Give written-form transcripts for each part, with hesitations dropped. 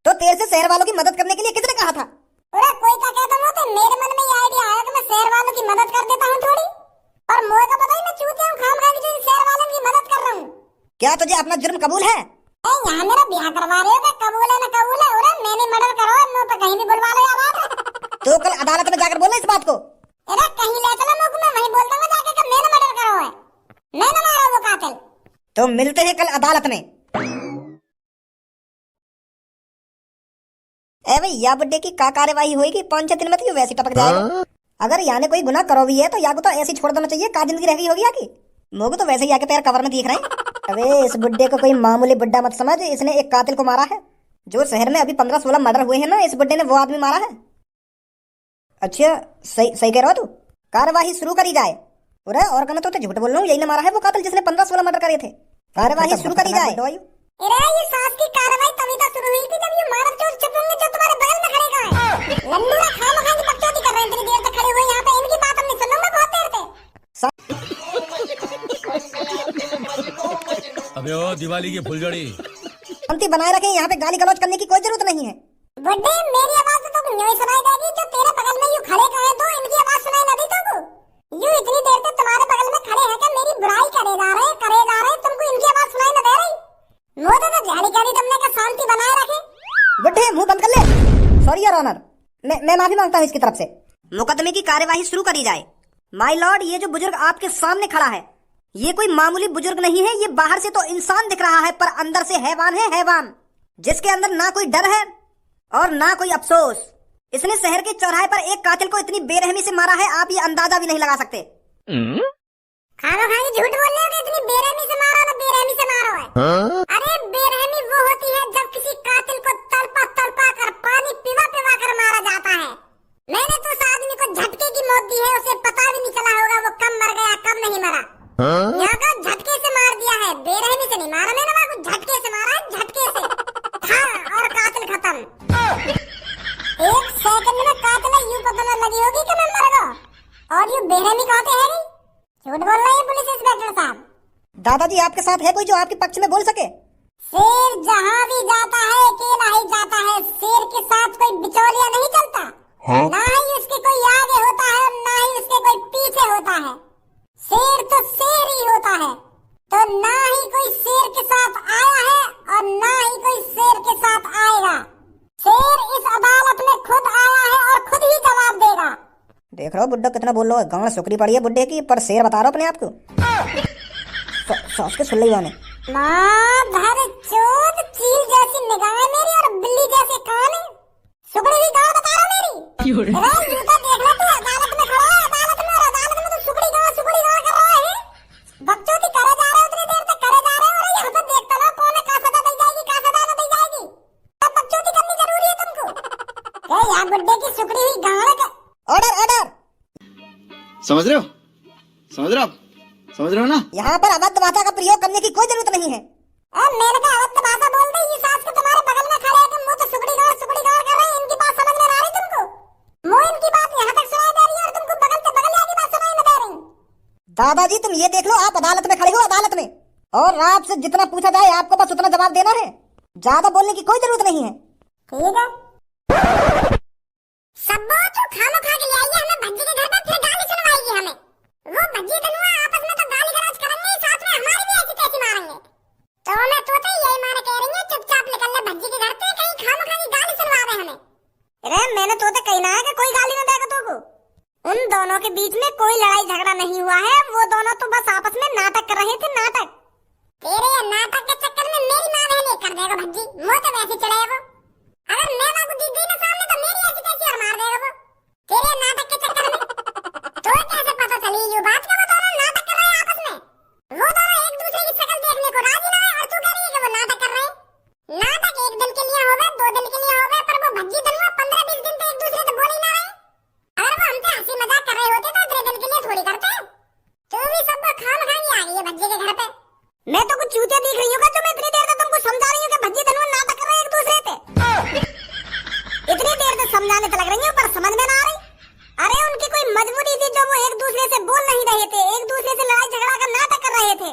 तो तेरे से शहर वालों की मदद करने के लिए किसने कहा था? अरे कोई क्या कहता हूँ तो मेरे मन में ये आइडिया आया कि मैं शहर वालों की मदद कर देता हूँ थोड़ी। और मोए का पता ही मैं चूतिया हूँ खाम खा के जो शहर वालों की मदद कर रहा हूँ। क्या तुझे अपना जुर्म कबूल है? यहाँ मेरा ब्याह करवा रहे हो क्या? कबूल है ना कबूल है? अरे मैंने मर्डर करो नो तो कहीं भी बुलवा लो यार। तो कल अदालत में जाकर बोलना इस बात को। अरे कहीं ले चलो मुझको, मैं वहीं बोल दूंगा जाके कि मैंने मर्डर करो है, मैंने मारा वो कातिल। तो मिलते हैं कल अदालत में। ए भाई या बुड्ढे की का कार्यवाही होगी 5-6 दिन में तो वैसे टपक जाएगा। अगर यहाँ ने कोई गुनाह करो भी है तो या को तो ऐसे छोड़ देना चाहिए। का जिंदगी रह गई होगी आकी मोगो तो वैसे ही आके पैर कवर में दिख रहे हैं। अबे इस बुड्ढे को कोई मामूली बुड्ढा मत समझ, इसने एक कातिल को मारा है। जो शहर में अभी 15-16 मर्डर हुए हैं ना, इस बुड्ढे ने वो आदमी मारा है। अच्छा सही कह रहा हो तू। कार्यवाही शुरू करी जाए। अरे और कहना तो झूठ बोल रहा हूँ, यही ना मारा है वो कातिल जिसने 15-16 मर्डर करे थे। कार्यवाही शुरू करी जाए। अरे ये सास की कार्रवाई तभी तो शुरू हुई थी जब ये मानव चोर छुपेंगे जो तुम्हारे बगल में खड़े हैं। लल्लूरा खामखा की बकचोदी कर रहे हैं, इतनी देर तक खड़े हुए यहाँ पे। इनकी बात हमने सुन लूंगा बहुत देर से। अबे ओ दिवाली की फुलझड़ी शांति बनाए रखें, यहाँ पे गाली गलौज करने की कोई जरूरत नहीं है। बुड्ढे मेरी आवाज तो तुमको यूं ही सुनाई देगी, जो तेरे बगल में यूं खड़े कहे तो इनकी आवाज सुनाई ना दी तुमको। यूं इतनी देर तक तुम्हारे बगल में खड़े हैं कि मेरी बुराई करे जा रहे, तुमको इनकी आवाज सुनाई ना दे रही। मोदे तो झाड़ी झाड़ी तुमने का शांति बनाए रखे। बुड्ढे मुंह बंद कर ले। सॉरी योर ऑनर, मैं माफी मांगता हूँ इसकी तरफ से। मुकदमे की कार्यवाही शुरू करी जाए। माय लॉर्ड, ये जो बुजुर्ग आपके सामने खड़ा है ये कोई मामूली बुजुर्ग नहीं है। ये बाहर से तो इंसान दिख रहा है पर अंदर से हैवान है, हैवान जिसके अंदर ना कोई डर है और ना कोई अफसोस। इसने शहर के चौराहे पर एक कातिल को इतनी बेरहमी से मारा है, आप ये अंदाजा भी नहीं लगा सकते। खामखा झूठ बोल रहे हो कि इतनी बेरहमी से मारो ना, बेरहमी से मारो है। अरे बेरहमी वो होती है जब किसी कातिल को तड़पा तड़पा कर पानी पिवा पिवा कर मारा जाता है। मैंने तो उस आदमी को झटके की मौत दी है, उसे पता भी नहीं चला होगा वो कब मर गया कब नहीं मरा। यहाँ का झटके से मार दिया है, बेरहमी से नहीं मारा मैंने, वहाँ को झटके से मारा है, झटके से। हाँ और कातिल खत्म। एक सेकंड में कातिल यूं पता न लगी होगी कि मैं मर गया। और यूं बेरहमी कहते हैं नहीं, झूठ बोल रहे हैं पुलिस इंस्पेक्टर साहब। दादाजी आपके साथ है कोई जो आपके पक्ष में बोल सके? शेर जहाँ भी जाता है अकेला ही जाता है, शेर के साथ कोई बिचौलिया नहीं चलता। ना ही उसके कोई आगे होता है ना ही उसके कोई पीछे होता है। शेर तो शेर ही होता है, तो ना ही कोई शेर के साथ आया है और ना ही कोई शेर के साथ आएगा। शेर इस अदालत में खुद आया है और खुद ही जवाब देगा। देख रहा हो बुड्ढा कितना बोल रहा है, गांड सुकड़ी पड़ी है बुड्ढे की, पर शेर बता रहा अपने आप को। सॉस के सुन ली वाने माधर चोद, चील जैसी निगाहें मेरी और बिल्ली जैसे कान, सुकड़ी हुई गाँव बता रहा मेरी। अरे यूं तो देख ले तू, अदालत में खड़ा है, अदालत में तो सुकड़ी गाँव कर रहा है। बकचोदी करे जा रहे, उतनी देर तक करे जा रहे। और यहाँ पे देखता रहो कौन का सजा दी जाएगी, का सजा न दी जाएगी। अब बकचोदी करनी जरूरी है तुमको। यहाँ बुड्ढे की सुकड़ी हुई गाँव का ऑर्डर ऑर्डर। समझ रहे हो, समझ रहे हो आप, समझ रहे हो ना? यहाँ पर अभद्र भाषा का प्रयोग करने की कोई जरूरत नहीं है। मैंने कहा अभद्र भाषा बोल दी, ये सास के तुम्हारे बगल में खड़े हैं कि मुंह तो सुकड़ी गाँव कर रहे हैं। इनकी बात समझ में आ रही तुमको? मुंह इनकी बात यहाँ तक सुनाई दे रही है और तुमको बगल से बगल की बात सुनाई नहीं दे रही। दादाजी तुम ये देख लो, आप अदालत में खड़े हो, अदालत में, और आपसे जितना पूछा जाए आपको बस उतना जवाब देना है। ज्यादा बोलने की कोई जरूरत नहीं है। ठीक है। सब जो खामखा के लिए आई है हमें भज्जी के घर पे, फिर गाली सुनवाएगी हमें। वो भज्जी तनुआ आपस में तो गाली गलौज करेंगे, साथ में हमारी भी ऐसी तैसी मारेंगे। तो मैं तो यही माने कह रही हूँ चुपचाप निकल ले भज्जी के घर से, कहीं खामखा की गाली सुनवा दे हमें। अरे मैंने तो कही ना है कि कोई गाली न देगा तुमको। उन दोनों के बीच में कोई लड़ाई झगड़ा नहीं हुआ है, वो दोनों तो बस आपस में नाटक कर रहे थे, नाटक। तेरे ये नाटक के चक्कर में मेरी माँ बहन कर देगा भज्जी, मुँह तो वैसे चले वो। अगर मैं बाबू दी ना सामने तो मेरी ऐसी तैसी और मार देगा वो, तेरे नाटक के चक्कर में। तो कैसे पता चली ये बात कि वो दोनों नाटक कर रहे हैं आपस में? वो दोनों एक दूसरे की शक्ल देखने को राजी ना है और तू कह रही है कि वो नाटक कर रहे हैं। नाटक एक दिन के लिए होगा, 2 दिन के लिए होगा, पर वो भज्जी तनुआ 15-20 दिन तो एक दूसरे से बोल ही ना रहे। अगर वो हमसे हंसी मजाक कर रहे होते तो 3 दिन के लिए थोड़ी करते। तू भी सब खामखा आ गई है भज्जी के घर पे। मैं तो कुछ चूतिया दिख रही हूँ जो मैं इतनी देर तक तुमको समझा रही हूँ कि भज्जी तनुआ नाटक कर रहे हैं एक दूसरे से। इतनी देर से समझाने तो लग रही हूँ पर समझ में ना आ रही। अरे उनकी कोई मजबूरी थी जो वो एक दूसरे से बोल नहीं रहे थे, एक दूसरे से लड़ाई झगड़ा का नाटक कर रहे थे।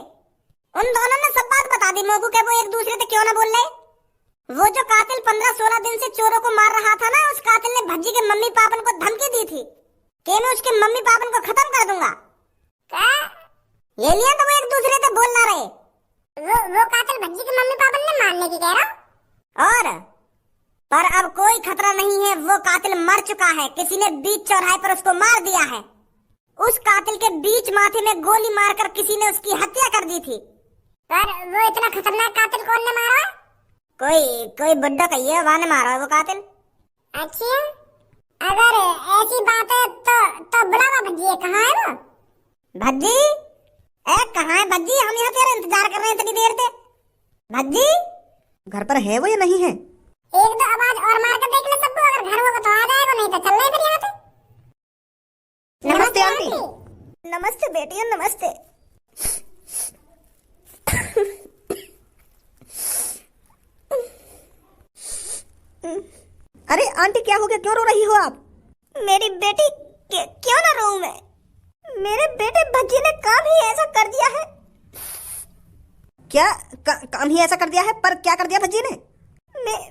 उन दोनों ने सब बात बता दी मोगू के वो एक दूसरे से क्यों ना बोल रहे। वो जो कातिल 15-16 चोरों को मार रहा था ना, उस कातिल ने भज्जी के मम्मी पापन को धमकी दी थी कि मैं उसके मम्मी पापन को खत्म कर दूंगा। क्या? ये लिया तो वो एक दूसरे से बोल ना रहे। वो कातिल भज्जी के मम्मी पापन ने मारने की कह रहा। और पर अब कोई खतरा नहीं है, वो कातिल मर चुका है। किसी ने बीच चौराहे पर उसको मार दिया है। उस कातिल के बीच माथे में गोली मारकर किसी ने उसकी हत्या कर दी थी। पर वो इतना खतरनाक कातिल कौन ने मारा? कोई बुड्ढा कहिए वहां ने मारा है वो कातिल। अच्छा, अगर ऐसी बात है तो बुलावा भज्जी कहाँ है वो? भज्जी कहाँ है भज्जी? हम यहाँ तेरा इंतजार कर रहे हैं इतनी देर से। भज्जी घर पर है वो या नहीं है? एक दो आवाज और मार कर देख ले सबको, अगर घर होगा तो आ जाएगा, नहीं तो चल रहे फिर यहाँ से। नमस्ते आंटी। नमस्ते बेटियों, नमस्ते। अरे आंटी क्या हो गया, क्यों रो रही हो आप? मेरी बेटी क्यों ना रोऊं मैं? मेरे बेटे भज्जी ने काम ही ऐसा कर दिया है। क्या काम ही ऐसा कर दिया है? पर क्या कर दिया भज्जी ने?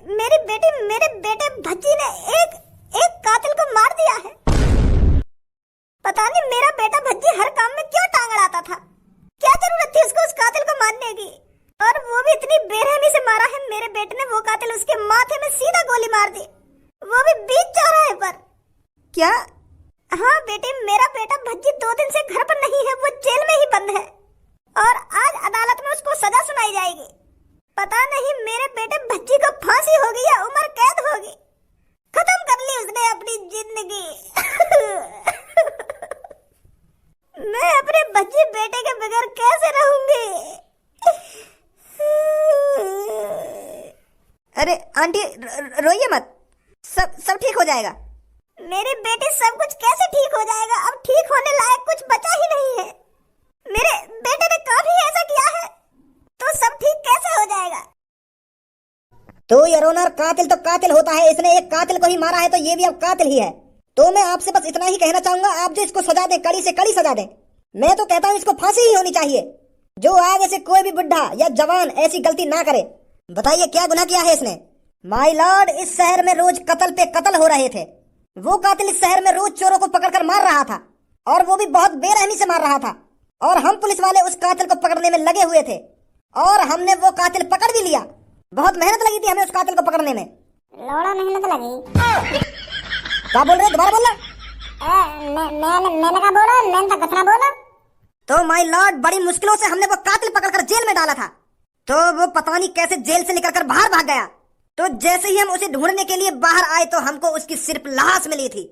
मेरे बेटे भज्जी ने एक कातिल को मार दिया है। पता नहीं मेरा बेटा भज्जी हर काम में क्यों टांग अड़ाता था। क्या जरूरत थी उसको उस कातिल को मारने की? और वो भी इतनी बेरहमी से मारा है मेरे बेटे ने। वो कातिल उसके माथे में सीधा गोली मार दी, वो भी बीच चौराहे पर। क्या? हाँ बेटे, मेरा बेटा भज्जी 2 दिन से घर पर नहीं है, वो जेल में ही बंद है और आज अदालत में उसको सजा सुनाई जाएगी। पता नहीं मेरे बेटे भज्जी को फांसी होगी या उम्र कैद होगी। खत्म कर ली उसने अपनी जिंदगी। मैं अपने भज्जी बेटे के बगैर कैसे रहूंगी? अरे आंटी रोइए मत, सब ठीक हो जाएगा। मेरे बेटे सब कुछ कैसे ठीक हो जाएगा? अब ठीक होने लायक कुछ बचा ही नहीं है। मेरे बेटे ने काम ही ऐसा किया है तो सब ठीक कैसे हो जाएगा? तो योर ऑनर, कातिल तो कातिल होता है। इसने एक कातिल को ही मारा है तो ये भी अब कातिल ही है। तो मैं आपसे बस इतना ही कहना चाहूंगा, आप जो इसको सजा दें, कड़ी से कड़ी सजा दें। मैं तो कहता हूँ इसको फांसी ही होनी चाहिए। जो आगे से कोई भी बुढ़ा या जवान ऐसी गलती ना करे। बताइए क्या गुनाह किया है इसने? माय लॉर्ड, इस शहर में रोज कत्ल पे कत्ल हो रहे थे। वो कातिल इस शहर में रोज चोरों को पकड़कर मार रहा था और वो भी बहुत बेरहमी से मार रहा था। और हम पुलिस वाले उस कातिल को पकड़ने में लगे हुए थे और हमने वो कातिल पकड़ भी लिया। बहुत मेहनत लगी थी हमें उस कातिल को पकड़ने में। लोड़ा मेहनत लगी? क्या बोल रहे, दोबारा बोलना। मैंने क्या बोला? मैंने तो कुछ ना बोला। तो माय लॉर्ड, बड़ी मुश्किलों से हमने वो कातिल पकड़कर जेल में डाला था। तो वो पता नहीं कैसे जेल से निकलकर बाहर भाग गया। तो जैसे ही हम उसे ढूंढने के लिए बाहर आए तो हमको उसकी सिर्फ लाश मिली थी,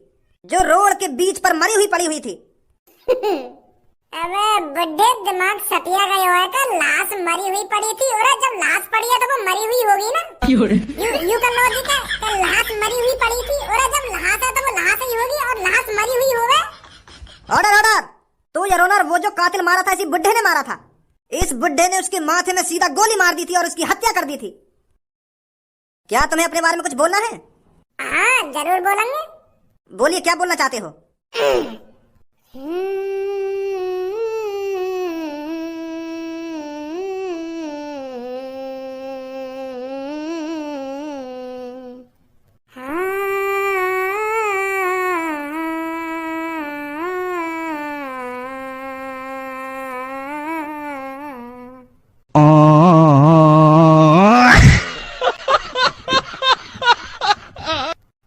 जो रोड के बीच पर मरी हुई पड़ी हुई थी। अबे बुड्ढे, दिमाग सटिया गया है का? लाश मरी हुई पड़ी थी, और जब लाश पड़ी है तो वो मरी हुई होगी ना। यू का लॉजिक है कि लाश मरी हुई पड़ी थी और जब लाश है तो वो लाश ही होगी और लाश मरी हुई होगी। Order order. तो योर ऑनर, वो जो कातिल मारा था इसी बुड्ढे ने मारा था। इस बुड्ढे ने उसके माथे में सीधा गोली मार दी थी और उसकी हत्या कर दी थी। क्या तुम्हें अपने बारे में कुछ बोलना है? हाँ जरूर बोलेंगे। बोलिए, क्या बोलना चाहते हो?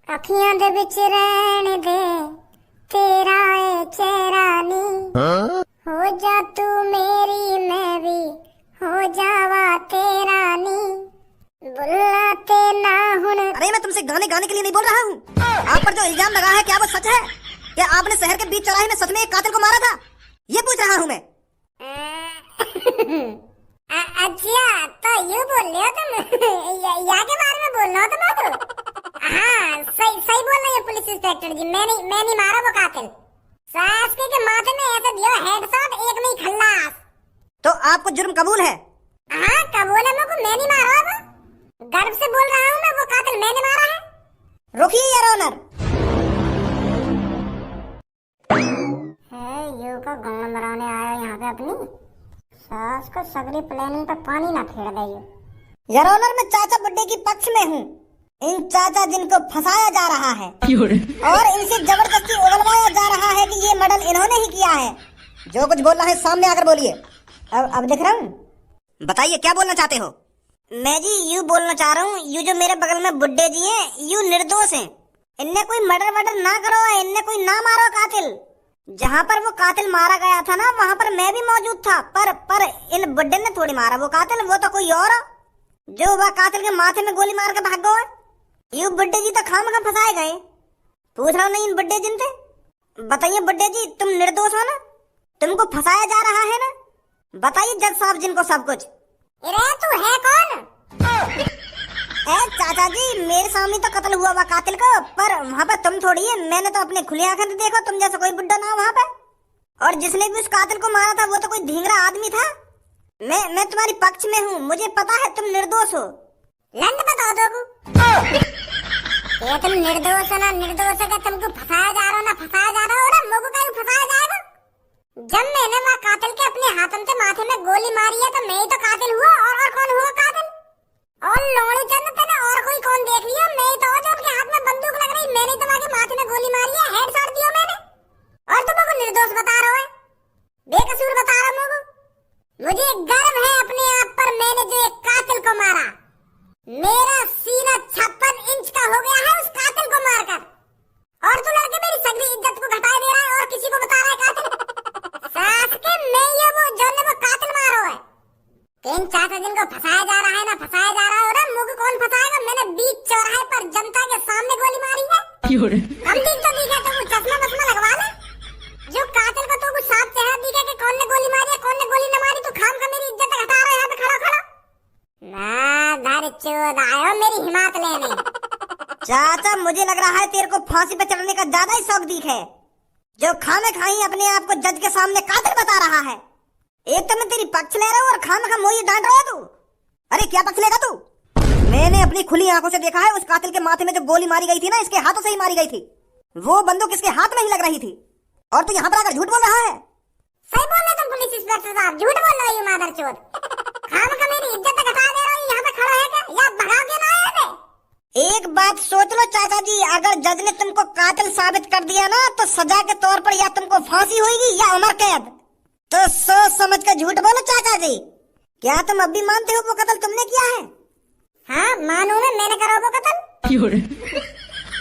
अखियां दे विच रहने दे तेरा ए चेहरा नी, हो जा तू मेरी मैं भी हो जावा तेरा नी, बुल्ला ते ना हुन। अरे मैं तुमसे गाने गाने के लिए नहीं बोल रहा हूँ। आप पर जो इल्जाम लगा है क्या वो सच है? क्या आपने शहर के बीच चौराहे में सच में एक कातिल को मारा था? ये पूछ रहा हूँ मैं। अच्छा तो यूँ बोल रहे हो तुम? या के बारे में बोल रहे हो तुम? हाँ सही बोल रहे हैं पुलिस इंस्पेक्टर जी। मैं नहीं मारा वो कातिल। सासके के माथे में ऐसा दिया हेडशॉट, एक नहीं खल्लास। तो आपको जुर्म कबूल है? हाँ कबूल है, मैं नहीं मारा वो। गर्व से बोल रहा हूँ मैं, वो कातिल मैंने मारा है। रुकिए यार ऑनर। यू का गाँव मराने आया यहाँ पे अपनी सास को सगली प्लानिंग पे पानी ना फेर दे। यार ऑनर, मैं चाचा बुड्ढे की पक्ष में हूँ। इन चाचा जिनको फंसाया जा रहा है और इनसे जबरदस्ती उगलवाया जा रहा है कि ये मर्डर इन्होंने ही किया है। जो कुछ बोलना है सामने आकर बोलिए। अब दिख रहा हूँ, बताइए क्या बोलना चाहते हो? मैं जी यूँ बोलना चाह रहा हूँ, यू जो मेरे बगल में बुड्ढे जी हैं यू निर्दोष हैं। इनने कोई मर्डर ना करो, इनने कोई ना मारो कातिल। जहाँ पर वो कातिल मारा गया था ना वहाँ पर मैं भी मौजूद था, पर इन बुड्ढे ने थोड़ी मारा वो कातिल, वो तो कोई और जो वह कातिल के माथे में गोली मार के भाग गए। यू बुड्ढे जी तो खामखा फंसाए गए। पूछ रहा हूँ नहीं इन बुड्ढे जिन से, बताइए बुड्ढे जी तुम निर्दोष हो ना? तुमको फंसाया जा रहा है ना? बताइए जज साहब जिनको सब कुछ। अरे तू है कौन? चाचा जी मेरे सामने तो कत्ल हुआ कातिल का, पर वहाँ पर तुम थोड़ी है। मैंने तो अपने खुली आंखें देखो, तुम जैसा कोई बुड्ढा ना वहाँ पे। और जिसने भी उस कातिल को मारा था वो तो कोई ढींगरा आदमी था। मैं तुम्हारी पक्ष में हूँ, मुझे पता है तुम निर्दोष हो। लंड बता दो ये तुम निर्दोष हो ना निर्दोष है, तुमको फंसाया जा रहा हो ना फंसाया जा रहा हो ना, मुझको कहीं फंसाया जाएगा। जब मैंने वहाँ कातिल के अपने हाथों से माथे में गोली मारी है तो मैं ही तो कातिल हुआ, और कौन हुआ कातिल? और लोड़ी चंद थे ना, और कोई कौन देख लिया? मैं ही तो जो उनके हाथ में बंदूक लग रही, मैंने तो वहाँ माथे में गोली मारी है, हेडशॉट दिया मैंने। और तुम मुझको निर्दोष बता रहे हो, बेकसूर बता रहा हूँ। मुझे गर्व है अपने आप पर, मैंने जो एक कातिल को मारा। मेरा सीना 56 इंच का हो गया है उस कातिल को मारकर। और तू लड़के मेरी सगरी इज्जत को घटा दे रहा है और किसी को बता रहा है कातिल। सास के मैं ये वो जो ने वो कातिल मारो है। तीन चाचा जिनको फंसाया जा रहा है ना फंसाया जा रहा है ना, मुझे कौन फंसाएगा? मैंने बीच चौराहे पर जनता के सामने गोली मारी है। हम दिख तो दिखा तो वो चश्मा बसमा लगवा ले। जो कातिल को तो कुछ साफ चेहरा दिखा कि कौन ने गोली मारी है कौन ने गोली न मारी। तू खाम का मेरी इज्जत घटा रहा है यहाँ पे खड़ा खड़ा ना। धर चोद आयो मेरी हिम्मत लेने। चाचा मुझे लग रहा है तेरे को फांसी पे चढ़ने का ज्यादा ही शौक दिख है, जो खामे खाई अपने आप को जज के सामने कातिल बता रहा है। एक तो मैं तेरी पक्ष ले रहा हूँ और खामे खा मुझे डांट रहा है तू। अरे क्या पक्ष लेगा तू? मैंने अपनी खुली आंखों से देखा है उस कातिल के माथे में जो गोली मारी गई थी ना, इसके हाथों से ही मारी गई थी। वो बंदूक इसके हाथ में ही लग रही थी। और तू यहाँ पर आकर झूठ बोल रहा है। सही बोल रहे तुम पुलिस इंस्पेक्टर साहब, झूठ बोल रहे हो मादरचोद। खाम का मेरी इज्जत घटा दे रहा है, यहाँ पे खड़ा है क्या या भगा के ना आए? एक बात सोच लो चाचा जी, अगर जज ने तुमको कातिल साबित कर दिया ना तो सजा के तौर पर या तुमको फांसी होगी या उम्र कैद। तो सोच समझ कर झूठ बोलो चाचा जी। क्या तुम अब भी मानते हो वो कत्ल तुमने किया है? हाँ मानू मैंने करा वो कत्ल।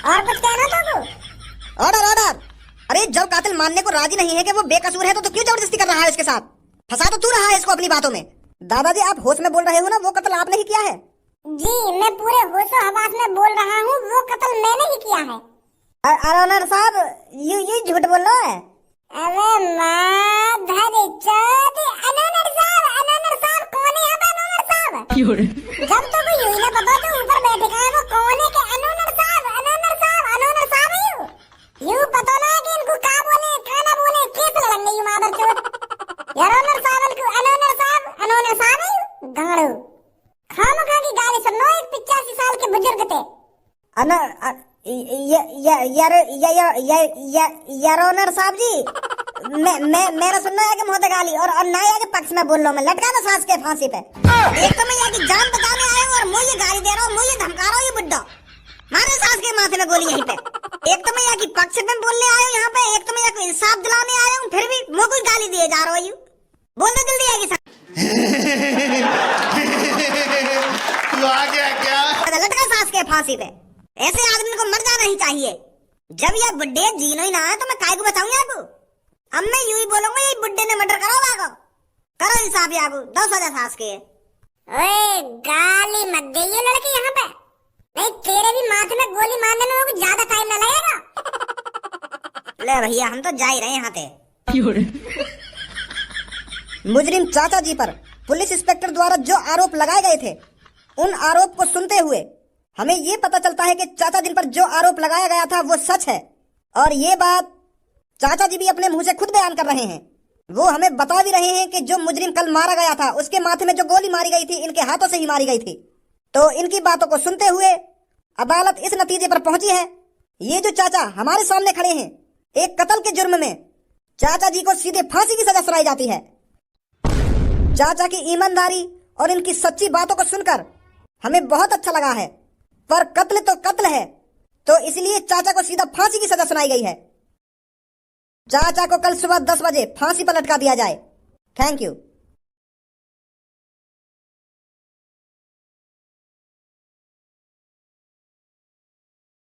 और कुछ कहना तो? Order order. अरे जब कातिल मानने को राजी नहीं है कि वो बेकसूर है तो क्यों जबरदस्ती कर रहा है उसके साथ? फंसा तो तू रहा है इसको अपनी बातों में। दादाजी आप होश में बोल रहे हो ना, वो कत्ल आपने ही किया है? जी मैं पूरे होशो हवास में बोल रहा हूँ, वो कत्ल मैंने ही किया है। अरोनर साहब ये झूठ बोल रहा है। अरे अनोनर साहब कौन है यहाँ पे? अनोनर साहब जब तो कोई यूं ना पता तो ऊपर बैठे का है वो कौन है? कि अनोनर साहब है यूं पता ना है कि इनको क्या बोले क्या ना बोले, कैसे लड़ेंगे यूं मादरचोद। यार अनोनर साहब है यूं गाड़ू खामखा की गाली सुनो। एक 85 साल के बुजुर्ग थे। यारोनर साहब जी, मेरा सुनना है कि मोहते गाली और ना है कि पक्ष में बोल रहा हूँ। मैं लटका दो सास के फांसी पे। एक तो मैं यहाँ की जान बचाने आया हूँ और मुझे गाली दे रहा हूँ, मुझे धमका रहा हूँ। ये बुड्ढा मारे सास के माथे में गोली यहीं पे। एक तो मैं यहाँ की पक्ष में बोलने आया हूँ यहाँ पे, एक तो मैं यहाँ को इंसाफ दिलाने आया हूँ, फिर भी मुझे कोई गाली दिए जा रहा हूँ। बोल दो जल्दी आएगी सर। तू आ गया क्या? लटका सास के फांसी पे। ऐसे आदमी को मर जाना ही चाहिए। जब यह बुड्ढे जीनो ही ना है तो मैं काय को बचाऊं यागू? अब मैं यूं ही बोलूंगा, ये बुड्ढे ने मर्डर करो वागो, करो इंसाफ यागू, 2 सजा सास के। ओए गाली मत दे ये लड़के यहाँ पे, नहीं तेरे भी माथे में गोली मारने में कुछ ज्यादा टाइम न लगेगा। ले भैया हम तो जा ही रहे यहाँ पे। मुजरिम चाचा जी पर पुलिस इंस्पेक्टर द्वारा जो आरोप लगाए गए थे, उन आरोप को सुनते हुए हमें ये पता चलता है कि चाचा जी पर जो आरोप लगाया गया था वो सच है। और ये बात चाचा जी भी अपने मुंह से खुद बयान कर रहे हैं। वो हमें बता भी रहे हैं कि जो मुजरिम कल मारा गया था उसके माथे में जो गोली मारी गई थी इनके हाथों से ही मारी गई थी। तो इनकी बातों को सुनते हुए अदालत इस नतीजे पर पहुंची है, ये जो चाचा हमारे सामने खड़े हैं, एक कत्ल के जुर्म में चाचा जी को सीधे फांसी की सजा सुनाई जाती है। चाचा की ईमानदारी और इनकी सच्ची बातों को सुनकर हमें बहुत अच्छा लगा है। पर कत्ल तो कत्ल है, तो इसलिए चाचा को सीधा फांसी की सजा सुनाई गई है। चाचा को कल सुबह 10 बजे फांसी पर लटका दिया जाए। Thank you.